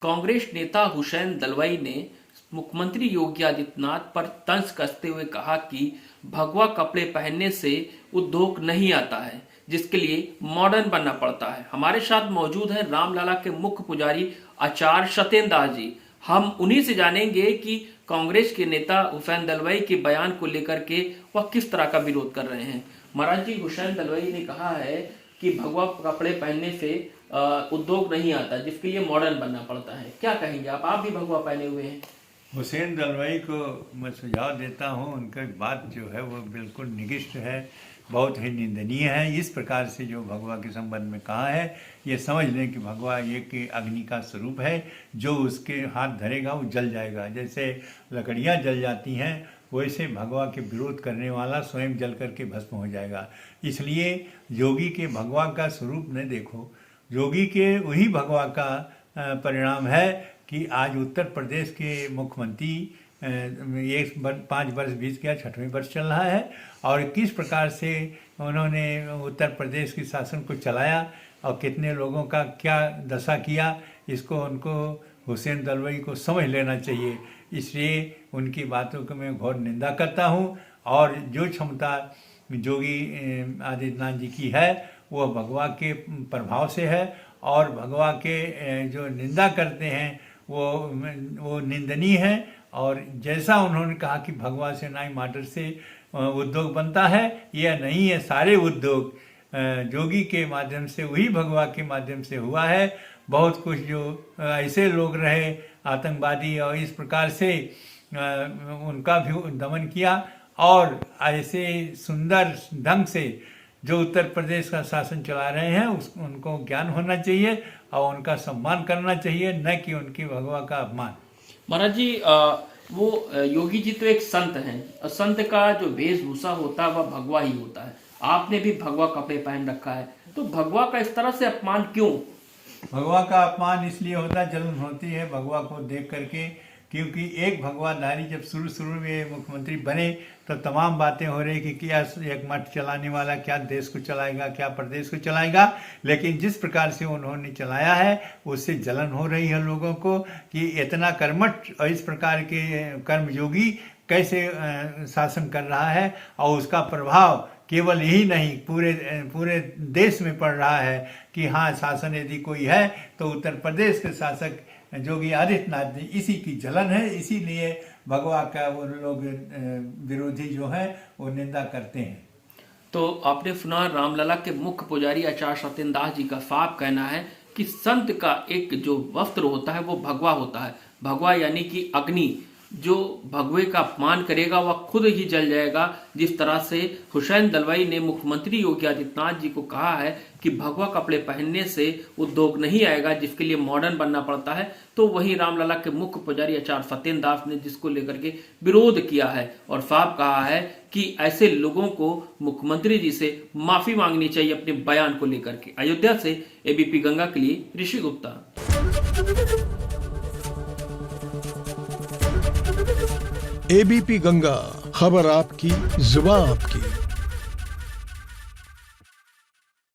कांग्रेस नेता हुसैन दलवाई ने मुख्यमंत्री योगी आदित्यनाथ पर तंज कसते हुए कहा कि भगवा कपड़े पहनने से उद्योग नहीं आता है, जिसके लिए मॉडर्न बनना पड़ता है। हमारे साथ मौजूद है रामलला के मुख्य पुजारी आचार्य सत्येंद्र दास जी। हम उन्हीं से जानेंगे कि कांग्रेस के नेता हुसैन दलवाई के बयान को लेकर के वह किस तरह का विरोध कर रहे हैं। महाराज जी, हुसैन दलवाई ने कहा है कि भगवा कपड़े पहनने से उद्योग नहीं आता, जिसके लिए मॉडर्न बनना पड़ता है। क्या कहेंगे आप भी भगवा पहने हुए हैं। हुसैन दलवाई को मैं सुझाव देता हूं, उनकी बात जो है वो बिल्कुल निकृष्ट है, बहुत ही निंदनीय है। इस प्रकार से जो भगवा के संबंध में कहा है, ये समझ लें कि भगवा एक अग्नि का स्वरूप है, जो उसके हाथ धरेगा वो जल जाएगा। जैसे लकड़ियाँ जल जाती हैं, वैसे भगवा के विरोध करने वाला स्वयं जल करके भस्म हो जाएगा। इसलिए योगी के भगवा का स्वरूप न देखो, योगी के वही भगवा का परिणाम है कि आज उत्तर प्रदेश के मुख्यमंत्री 5 वर्ष बीत गया, 6वें वर्ष चल रहा है, और किस प्रकार से उन्होंने उत्तर प्रदेश के शासन को चलाया और कितने लोगों का क्या दशा किया, इसको उनको हुसैन दलवाई को समझ लेना चाहिए। इसलिए उनकी बातों को मैं घोर निंदा करता हूँ, और जो क्षमता योगी आदित्यनाथ जी की है वो भगवा के प्रभाव से है, और भगवा के जो निंदा करते हैं वो निंदनीय है। और जैसा उन्होंने कहा कि भगवा से ना ही मॉडर्न से उद्योग बनता है, यह नहीं है। सारे उद्योग योगी के माध्यम से, वही भगवा के माध्यम से हुआ है। बहुत कुछ जो ऐसे लोग रहे आतंकवादी, और इस प्रकार से उनका भी दमन किया, और ऐसे सुंदर ढंग से जो उत्तर प्रदेश का शासन चला रहे हैं उनको ज्ञान होना चाहिए और उनका सम्मान करना चाहिए, न कि उनकी भगवा का अपमान। महाराज जी, वो योगी जी तो एक संत हैं, संत का जो वेशभूषा होता है वह भगवा ही होता है। आपने भी भगवा कपड़े पहन रखा है, तो भगवा का इस तरह से अपमान क्यों? भगवा का अपमान इसलिए होता है, जलन होती है भगवा को देख करके, क्योंकि एक भगवाधारी जब शुरू में मुख्यमंत्री बने तो तमाम बातें हो रही कि क्या एक मठ चलाने वाला क्या देश को चलाएगा, क्या प्रदेश को चलाएगा। लेकिन जिस प्रकार से उन्होंने चलाया है उससे जलन हो रही है लोगों को कि इतना कर्मठ और इस प्रकार के कर्मयोगी कैसे शासन कर रहा है, और उसका प्रभाव केवल यही नहीं पूरे देश में पड़ रहा है कि हाँ, शासन यदि कोई है तो उत्तर प्रदेश के शासक योगी आदित्यनाथ जी, इसी की जलन है। इसीलिए भगवा का वो लोग विरोधी जो है वो निंदा करते हैं। तो आपने सुना रामलला के मुख्य पुजारी आचार्य सत्येंद्र दास जी का साफ कहना है कि संत का एक जो वस्त्र होता है वो भगवा होता है। भगवा यानी कि अग्नि, जो भगवे का अपमान करेगा वह खुद ही जल जाएगा। जिस तरह से हुसैन दलवाई ने मुख्यमंत्री योगी आदित्यनाथ जी को कहा है कि भगवा कपड़े पहनने से उद्योग नहीं आएगा, जिसके लिए मॉडर्न बनना पड़ता है, तो वही रामलला के मुख्य पुजारी आचार्य सत्येंद्र दास ने जिसको लेकर के विरोध किया है और साफ कहा है कि ऐसे लोगों को मुख्यमंत्री जी से माफी मांगनी चाहिए अपने बयान को लेकर के। अयोध्या से एबीपी गंगा के लिए ऋषि गुप्ता। एबीपी गंगा, खबर आपकी, जुबान आपकी।